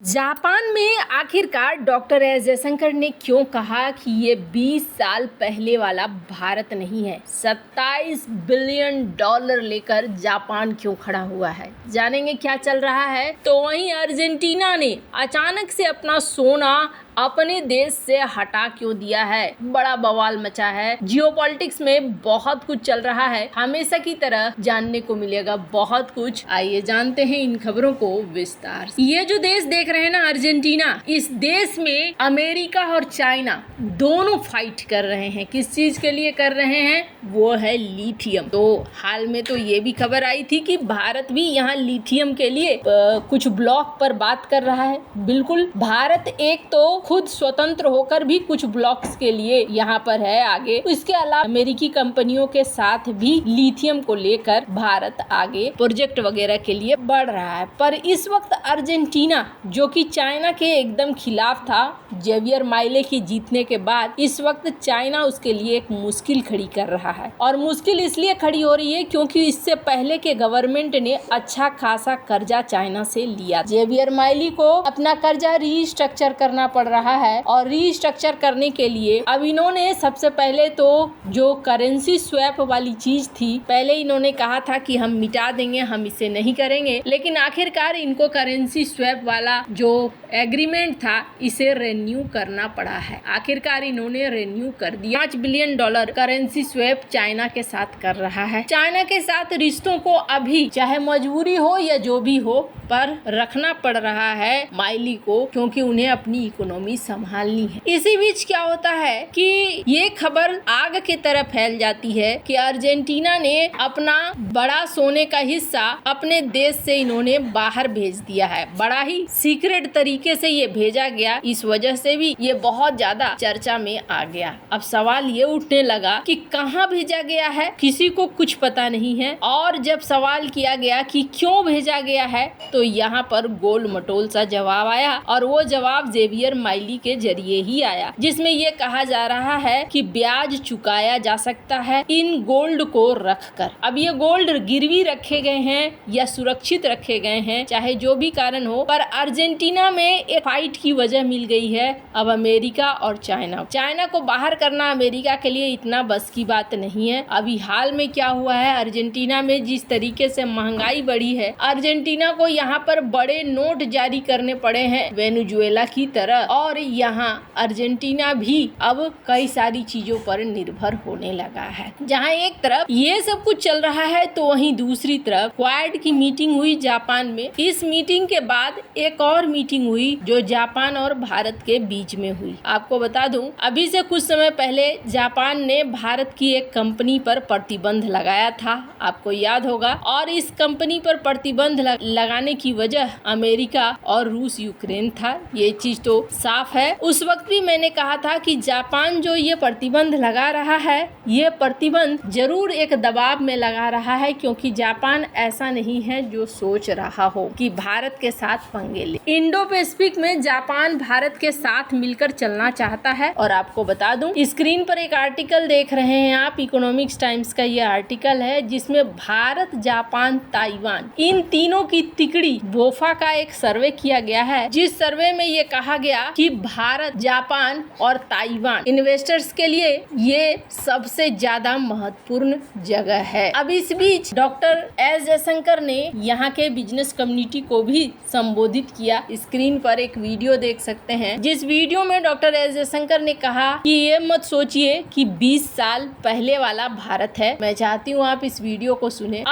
Japan में आखिरकार doctor S Jaishankar ने क्यों कहा कि ये 20 साल पहले वाला भारत नहीं है। 27 बिलियन डॉलर लेकर जापान क्यों खड़ा हुआ है, जानेंगे क्या चल रहा है। तो वहीं अर्जेंटीना ने अचानक से अपना सोना अपने देश से हटा क्यों दिया है, बड़ा बवाल मचा है। जियोपॉलिटिक्स में बहुत कुछ चल रहा है, हमेशा की तरह जानने को मिलेगा बहुत कुछ। आइए जानते हैं इन खबरों को विस्तार से। ये जो देश देख रहे हैं ना, अर्जेंटीना, इस देश में अमेरिका और चाइना दोनों फाइट कर रहे हैं। किस चीज के लिए कर रहे हैं, वो है लिथियम। तो हाल में तो ये भी खबर आई थी कि भारत भी यहाँ लिथियम के लिए कुछ ब्लॉक पर बात कर रहा है। बिल्कुल, भारत एक तो खुद स्वतंत्र होकर भी कुछ ब्लॉक्स के लिए यहाँ पर है आगे। इसके अलावा अमेरिकी कंपनियों के साथ भी लिथियम को लेकर भारत आगे प्रोजेक्ट वगैरह के लिए बढ़ रहा है। पर इस वक्त अर्जेंटीना, जो कि चाइना के एकदम खिलाफ था जेवियर माइले की जीतने के बाद, इस वक्त चाइना उसके लिए एक मुश्किल खड़ी कर रहा है। और मुश्किल इसलिए खड़ी हो रही है क्योंकि इससे पहले के गवर्नमेंट ने अच्छा खासा कर्जा चाइना से लिया। जेवियर माइली को अपना कर्जा रीस्ट्रक्चर करना पड़ रहा है और रीस्ट्रक्चर करने के लिए अब इन्होंने सबसे पहले तो जो करेंसी स्वैप वाली चीज थी, पहले इन्होंने कहा था कि हम मिटा देंगे, हम इसे नहीं करेंगे। लेकिन आखिरकार इनको करेंसी स्वैप वाला जो एग्रीमेंट था, इसे रेन्यू करना पड़ा है। आखिरकार इन्होंने रेन्यू कर दिया। 5 billion dollar currency swap China के साथ कर रहा है। चाइना के साथ रिश्तों को अभी चाहे मजबूरी हो या जो भी हो, पर रखना पड़ रहा है माइली को, क्योंकि उन्हें अपनी इकोनॉमी संभालनी है। इसी बीच क्या होता है कि ये खबर आग की तरह फैल जाती है कि अर्जेंटीना ने अपना बड़ा सोने का हिस्सा अपने देश से इन्होंने बाहर भेज दिया है। बड़ा ही सीक्रेट तरीके से ये भेजा गया, इस वजह से भी ये बहुत ज्यादा चर्चा में आ गया। अब सवाल ये उठने लगा कि कहाँ भेजा गया है, किसी को कुछ पता नहीं है। और जब सवाल किया गया कि क्यों भेजा गया है, तो यहाँ पर गोल मटोल सा जवाब आया, और वो जवाब जेवियर माइली के जरिए ही आया, जिसमें ये कहा जा रहा है कि ब्याज चुकाया जा सकता है इन गोल्ड को रखकर। अब ये गोल्ड गिरवी रखे गए हैं या सुरक्षित रखे गए हैं, चाहे जो भी कारण हो, पर अर्जेंटीना में एक फाइट की वजह मिल गई है। अब अमेरिका और चाइना को बाहर करना अमेरिका के लिए इतना बस की बात नहीं है। अभी हाल में क्या हुआ है, अर्जेंटीना में जिस तरीके से महंगाई बढ़ी है, अर्जेंटीना को यहाँ पर बड़े नोट जारी करने पड़े हैं वेनेजुएला की तरह। और यहाँ अर्जेंटीना भी अब कई सारी चीजों पर निर्भर होने लगा है। जहाँ एक तरफ ये सब कुछ चल रहा है, तो वहीं दूसरी तरफ क्वाड की मीटिंग हुई जापान में। इस मीटिंग के बाद एक और मीटिंग हुई जो जापान और भारत के बीच में हुई। आपको बता दूं, अभी से कुछ समय पहले जापान ने भारत की एक कंपनी पर प्रतिबंध लगाया था, आपको याद होगा। और इस कंपनी पर प्रतिबंध लगाने की वजह अमेरिका और रूस यूक्रेन था। ये चीज तो साफ है। उस वक्त भी मैंने कहा था कि जापान जो ये प्रतिबंध लगा रहा है, ये प्रतिबंध जरूर एक दबाव में लगा रहा है, क्योंकि जापान ऐसा नहीं है जो सोच रहा हो कि भारत के साथ पंगे ले। इंडो पैसिफिक में जापान भारत के साथ मिलकर चलना चाहता है। और आपको बता दूं, स्क्रीन पर एक आर्टिकल देख रहे हैं आप, इकोनॉमिक्स टाइम्स का ये आर्टिकल है, जिसमें भारत, जापान, ताइवान, इन तीनों की तिकड़ी बोफा का एक सर्वे किया गया है, जिस सर्वे में ये कहा गया कि भारत, जापान और ताइवान इन्वेस्टर्स के लिए ये सबसे ज्यादा महत्वपूर्ण जगह है। अब इस बीच डॉक्टर एस जयशंकर ने यहाँ के बिजनेस कम्युनिटी को भी संबोधित किया। स्क्रीन पर एक वीडियो देख सकते हैं, जिस वीडियो में डॉक्टर एस जयशंकर ने कहा कि ये मत सोचिए कि 20 साल पहले वाला भारत है। मैं चाहती हूँ आप इस वीडियो को सुने।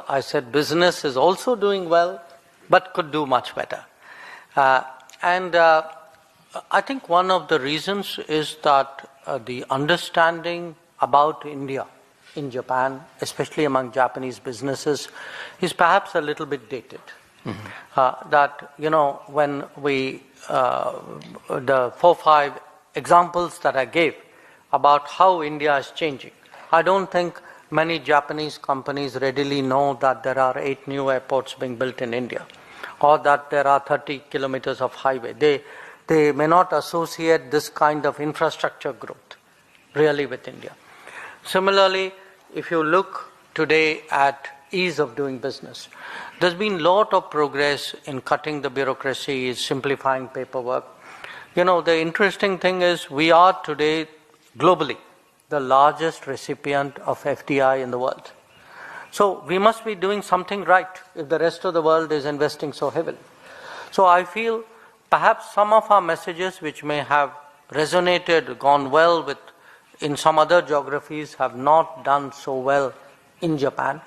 I said business is also doing well, but could do much better. And I think one of the reasons is that the understanding about India in Japan, especially among Japanese businesses, is perhaps a little bit dated. That, you know, when we, the 4-5 examples that I gave about how India is changing, I don't think many Japanese companies readily know that there are 8 new airports being built in India, or that there are 30 kilometers of highway. They may not associate this kind of infrastructure growth really with India. Similarly, if you look today at ease of doing business. There's been a lot of progress in cutting the bureaucracy, simplifying paperwork. You know, the interesting thing is we are today globally the largest recipient of FDI in the world. So we must be doing something right if the rest of the world is investing so heavily. So I feel perhaps some of our messages which may have resonated, gone well with in some other geographies have not done so well in Japan.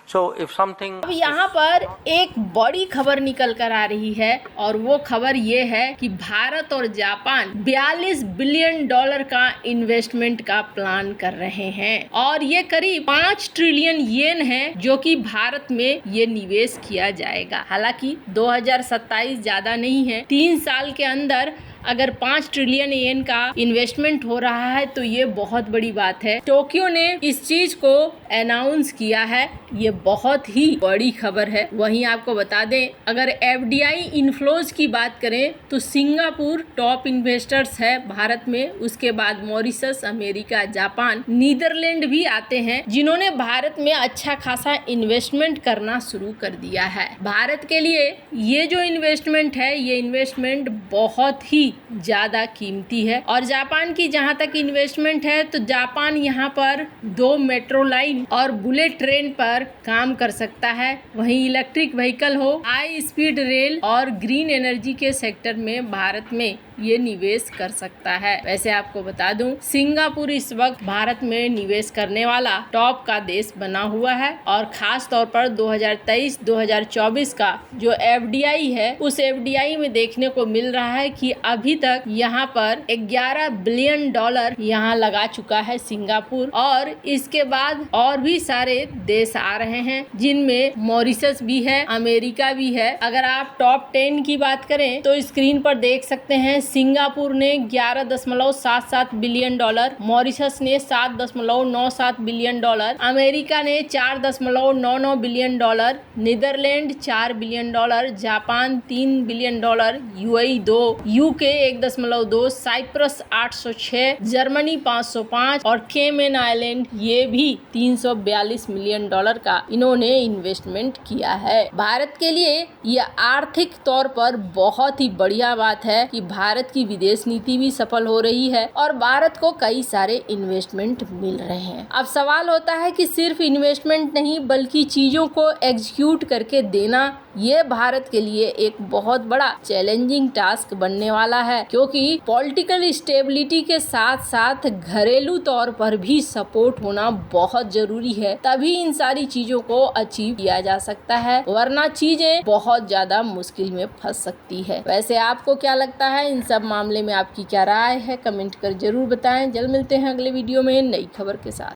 So if something अब यहाँ पर एक बड़ी खबर निकल कर आ रही है और वो खबर ये है कि भारत और जापान 42 बिलियन डॉलर का इन्वेस्टमेंट का प्लान कर रहे हैं और ये करीब 5 ट्रिलियन येन है जो कि भारत में ये निवेश किया जाएगा। हालांकि 2027 ज्यादा नहीं है, 3 साल के अंदर अगर 5 ट्रिलियन येन का इन्वेस्टमेंट हो रहा है तो ये बहुत बड़ी बात है। टोक्यो ने इस चीज को अनाउंस किया है, ये बहुत ही बड़ी खबर है। वहीं आपको बता दें, अगर एफडीआई इनफ्लोज की बात करें तो सिंगापुर टॉप इन्वेस्टर्स है भारत में, उसके बाद मॉरिशस, अमेरिका, जापान, नीदरलैंड भी आते हैं जिन्होंने भारत में अच्छा खासा इन्वेस्टमेंट करना शुरू कर दिया है। भारत के लिए ये जो इन्वेस्टमेंट है, ये इन्वेस्टमेंट बहुत ही ज्यादा कीमती है। और जापान की जहां तक इन्वेस्टमेंट है तो जापान यहां पर 2 मेट्रो लाइन और बुलेट ट्रेन पर काम कर सकता है। वहीं इलेक्ट्रिक व्हीकल हो, हाई स्पीड रेल और ग्रीन एनर्जी के सेक्टर में भारत में ये निवेश कर सकता है। वैसे आपको बता दूं, सिंगापुर इस वक्त भारत में निवेश करने वाला टॉप का देश बना हुआ है और खास तौर पर 2023-2024 का जो एफडीआई है, उस एफडीआई में देखने को मिल रहा है कि अभी तक यहाँ पर 11 बिलियन डॉलर यहाँ लगा चुका है सिंगापुर और इसके बाद और भी सारे देश आ रहे हैं जिनमें मॉरिशस भी है, अमेरिका भी है। अगर आप टॉप 10 की बात करें तो स्क्रीन पर देख सकते हैं, सिंगापुर ने 11.77 बिलियन डॉलर, मॉरिशस ने 7.97 बिलियन डॉलर, अमेरिका ने 4.99 billion dollar, Netherland 4 billion dollar, Japan 3 billion dollar, UAE 2, UK 1.2, Cyprus 806, Germany 505 और केमन आइलैंड ये भी 342 मिलियन डॉलर का इन्होंने इन्वेस्टमेंट किया है। भारत के लिए यह आर्थिक तौर पर बहुत ही बढ़िया बात है कि भारत की विदेश नीति भी सफल हो रही है और भारत को कई सारे इन्वेस्टमेंट मिल रहे हैं। अब सवाल होता है कि सिर्फ इन्वेस्टमेंट नहीं बल्कि चीजों को एग्जीक्यूट करके देना, ये भारत के लिए एक बहुत बड़ा चैलेंजिंग टास्क बनने वाला है क्योंकि पॉलिटिकल स्टेबिलिटी के साथ साथ घरेलू तौर पर भी सपोर्ट होना बहुत जरूरी है, तभी इन सारी चीजों को अचीव किया जा सकता है, वरना चीजें बहुत ज्यादा मुश्किल में फंस सकती है। वैसे आपको क्या लगता है, इन सब मामले में आपकी क्या राय है, कमेंट कर जरूर बताएं। जल्द मिलते हैं अगले वीडियो में नई खबर के साथ।